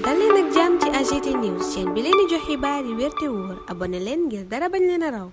dal leen ak jàmm ci AGT News chaîne bi leen di jox xibaar yi wér te wóor abonné leen ngir dara bañ leen a raw.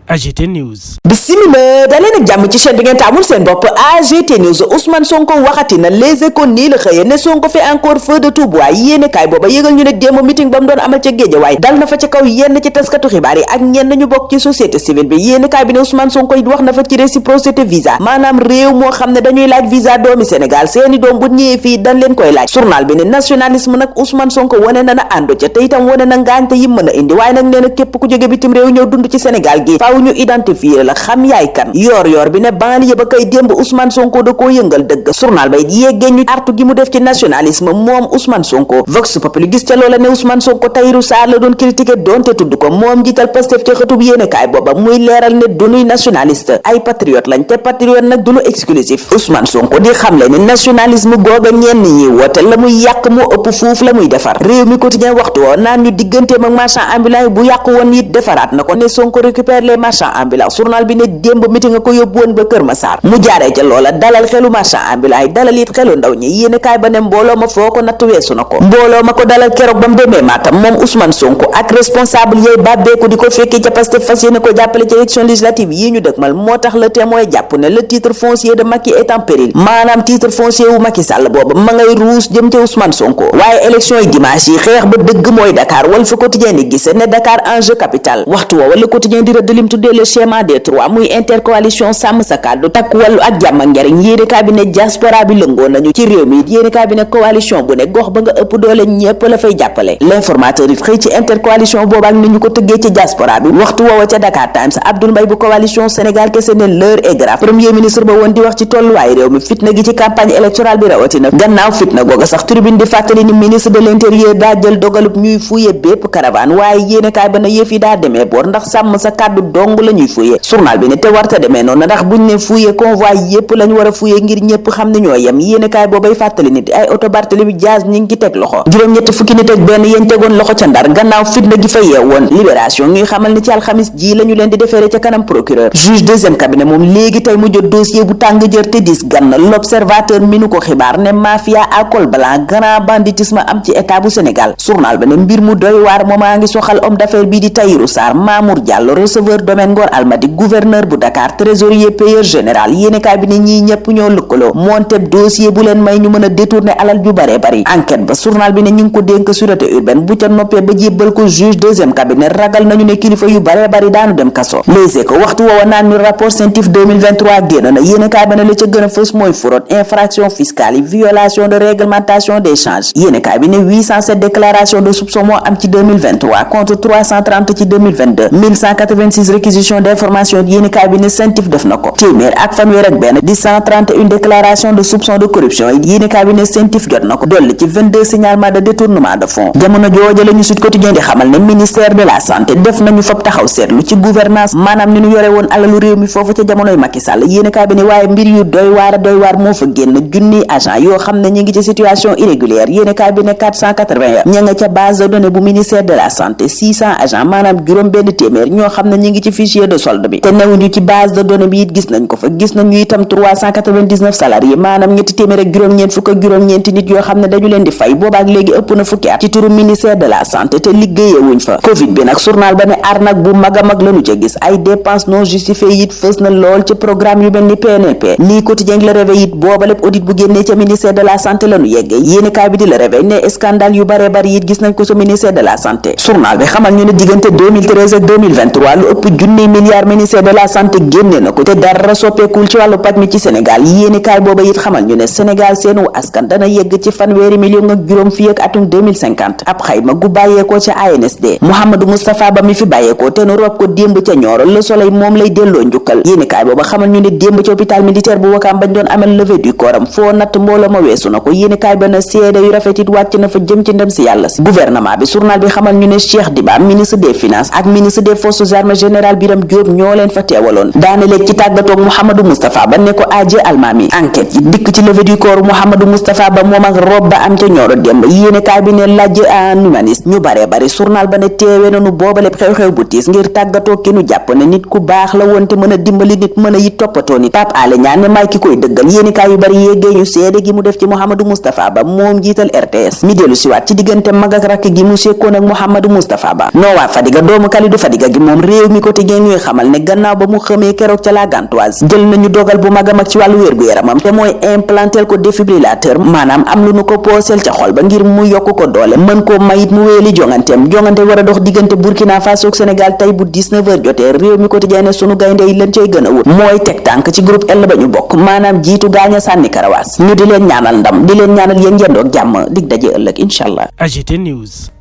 AGT News. Bismillah daleen ak jàmm ci chaîne bi ngeen taamul seen bopp AGT News. Ousmane Sonko waxati na Les Échos nii la xëye ne Sonko fait encore feu de tout bois yéene kaay booba yëgal ñu ne démb meeting ba mu doon amal ca Géejawaay dal na fa ca kaw yenn ci taskatu xibaar yi ak ñenn ñu bokk ci société civile bi yéene kaay bi ne Ousmane Sonko it wax na fa ci réciprocité visa maanaam réew moo xam ne dañuy laaj visa doomi Sénégal seeni doom bu ñëwee fii dañ leen koy laaj. Journal bi ne nationalisme nag Ousmane Sonko wane na àndu ca te itam wane na ngaañte yi mën a indi waaye nag nee na képp ku jóge bitim réew ñëw dund ci Sénégal gi faaw ñu identifier la xam yaay kan. yor bi ne banlieue ba kay démb Ousmane Sonko da koo yëngal dëgg. Journal ba it yeggee ñu artu gi mu def ci nationalisme moom Ousmane Sonko. Vox Populi gis ca loola ne Ousmane Sonko Tahirou Sarr la doon critiquer doonte tudd ko moom jiital Pastef ca xëtub yéenekaay booba muy leeral ne dunuy nationaliste ay patriote lañ te patriote nag duñu exclusif. Ousmane Sonko di xamle ne nationalisme googa ñenn ñi woote la muy yàq moo ëpp fuuf la muy defar. Réew mi quotidien waxtu woo naan ñu digganteem ak marchand ambulant yi bu yàqu woon it defaraat na ko ne Sonko récupère les marchands ambulants. Journal bi ne démb meeting nga ko yóbbu woon ba Kër Massar mu jaaree ca loola dalal xelu marchand ambulant yi dalal it xelu ndaw ñi yéene kaay ba ne mbooloo ma foo ko natt weesu na ko. mbooloo ma ko dalal keroog ba mu demee Matam moom Ousmane Sonko ak responsable yooyu bàbbeeku di ko fekkee ca Pastef fas yéene ko jàppale ci élection législative yi ñu dëkmal moo tax le témoin jàpp ne le titre foncier de Macky est en péril maanaam titre foncier wu Macky Sall booba ma ngay ruus jëm ca Ousmane Sonko. waaye élection yi dimanche yi xeex ba dëgg mooy Dakar Walf Quotidien di gise ne Dakar enjeu capital waxtu woowa le quotidien di rëdd lim tuddee le schéma des trois muy intercoalition sàmm sa kàddu takk wàllu ak jàmm ak njariñ yéene kaay bi ne diaspora bi lëngoo nañu ci réew mi yéene kaay bi ne coalition bu ne gox ba nga ëpp doole ñépp la fay jàppale. L'informateur it xëy ci intercoalition boobu ak ni ñu ko tëggee ci diaspora bi waxtu woowa ca Dakar Times Abdoul Mbaye bu coalition Sénégal kese ne l'heure est grave premier ministre ba woon di wax ci tolluwaay réew mi fitna gi ci campagne électorale bi rawatina gannaaw fitna googa sax tribune di fàttali ni ministre de l'intérieur daa jël dogalub ñuy fuye bépp caravane waaye yéene kaay ba na yëf yi daa demee boor ndax sàmm sa kàddu dong la ñuy fuye. Journal bi ne te warta demee noonu ndax buñ ne fuye convoi yépp lañ war a fuye ngir ñépp xam ne ñoo yem yéene kaay boobay fàttali nit ay oto Barthélémy Dias ñi ngi teg loxo juróom-ñetti fukki nit ak benn yéen tegoon loxo ca Ndar gannaaw fitna gi fa yeewoon. Libération ñuy xamal ni ci alxamis ji lañu leen di defeere ca kanam procureur juge deuxième cabinet moom léegi tey mu jot dossier bu tàng jër te dis gann. L'Observateur mi nu ko xibaar ne mafia à col blanc grand banditisme am ci état bu Sénégal. Journal ba ne mbir mu doy waar moomaa ngi soxal homme d'affaires bii di Tahirou Sarr Mamour Diallo receveur domaine Ngor Almadi gouverneur bu Dakar trésorier payeur général yéene kaay bi ne ñii ñëpp ñoo lëkkaloo monteb dossier bu leen may ñu mën a détourner alal ju bare bari. Enquête ba journal bi ne ñu ngi ko dénk sûreté urbaine bu ca noppee ba jébbal ko juge deuxième cabinet ragal nañu ne kilifa yu bare bari daanu dem kaso. Les Échos waxtu woowa naan ñu rapport CENTIF 2023 génn na yéene kaay ba ne la ca gën a fës mooy fraude infraction fiscale yi violation de réglementation des changes yéene kaay bi ne 807 déclaration de soupçon moo am ci 2023 contre 330 ci 2022 1186 réquisition d'information yéene kaay bi ne CENTIF def na ko téeméer ak fanweer ak benn di 131 déclaration de soupçon de corruption yi yéene kaay bi ne CENTIF jot na ko dolli ci 22 signalement de détournement de fonds. Jamono jooja la ñu Sud Quotidien di xamal ne ministère de la santé def nañu fab taxaw seetlu ci gouvernance maanaam ni ñu yore woon alalu réew mi foofu ca jamonoy Macky Sall yéene kaay bi ne waaye mbir yu doy waar moo fa génn junni agent yoo xam ne ñi ngi ci situation irrégulière yéene kaay bi ne 480 ña nga ca base de données bu ministère de la santé 600 agent maanaam juróom benn téeméer ñoo xam ne ñi ngi ci fichier de solde bi te newuñu ci base de données bi it gis nañ ko fa gis nañu itam 399 salariés maanaam ñetti téeméer ak juróom-ñeent fukk ak juróom-ñeenti nit yoo xam ne dañu leen di fay boobaak léegi ëpp na fukki at ci turu ministère de la santé te liggéeyewuñ fa. Covid bi nag journal ba ne arnaque bu mag a mag lañu ca gis ay dépenses non justifiées it fës na lool ci programme yu mel ni PNLP lii quotidien Le Réveil it booba lépp audit bu génnee ca ministère de la santé lañu yeggee yéene kaay bi di Le Réveil ne scandale yu bare bari it gis nañ ko ca ministère de la santé. Journal bi xamal ñu ne diggante 2013 ak 2023 lu ëpp junni milliards ministère de la santé génne na ko te dara soppeekul ci wàllu paj mi ci Sénégal yéene kaay booba it xamal ñu ne Sénégal seenu askan dana yegg ci fanweeri million ak juróom fii ak atum 2050 ab xayma gu bàyyeekoo ca ANSD Mouhamadou Moustapha Ba mi fi bàyyeekoo te nu rob ko démb ca Nioro Le Soleil moom lay delloo njukkal yéene kaay booba xamal ñu ne démb ci hôpital militaire bu Wakaam bañ doon amal levée du corps am foo natt mbooloo ma weesu na ko yéene kaay ba na seede yu rafet it wàcc na fa jëm ci ndem si yàlla si gouvernement bi journal bi xamal ñu ne Cheikh Diba ministre des finances ak ministre des forces armées générales général Biram Diop ñoo leen fa teewaloon daane léeg ci tàggatoog Mouhamadou Moustapha Ba ne ko AJ Almami enquête yi dikk ci levée du corps Mouhamadou Moustapha Ba moom ak rob ba am ca ñooro démb yéene kaay bi ne laaj en humaniste ñu bare bari journal ba ne teewe nanu boobale xew-xew bu tiis ngir tàggatoo ki nu jàpp ne nit ku baax la woon te mën a dimbali nit mën a yit toppatoo nit Pape Alé Niang ne may ki koy dëggal yéene kaay yu bari yéegee ñu seede gi mu def ci Mouhamadou Moustapha Ba moom jiital RTS mi dellu siwaat ci diggante mag ak rakk gi mu sekkoon ak Mouhamadou Moustapha Ba Nowa Fadiga doomu Kalidou Fadiga gi moom réew mi quotidien ñuy xamal ne gannaaw ba mu xamee keroog ca la Gantoise jël nañu dogal bu mag a mag ci wàllu wér-gu-yaramam te mooy implantel ko défibrillateur maanaam am lu nu ko pooseel ca xol ba ngir mu yokk ko doole mën koo mayit mu wéeli jongante war a dox diggante Burkina Faso ak Sénégal tey bu 19h jotee réew mi quotidien ne sunu gaynde yi leen cay gën a wut mooy teg tànk ci groupe L ba ñu bokk maanaam jiitu gaaña sànni karawaas ñu di leen ñaanal ndam di leen ñaanal yéen yendoog jàmm dig daje ëllëg incha allah. AGT News.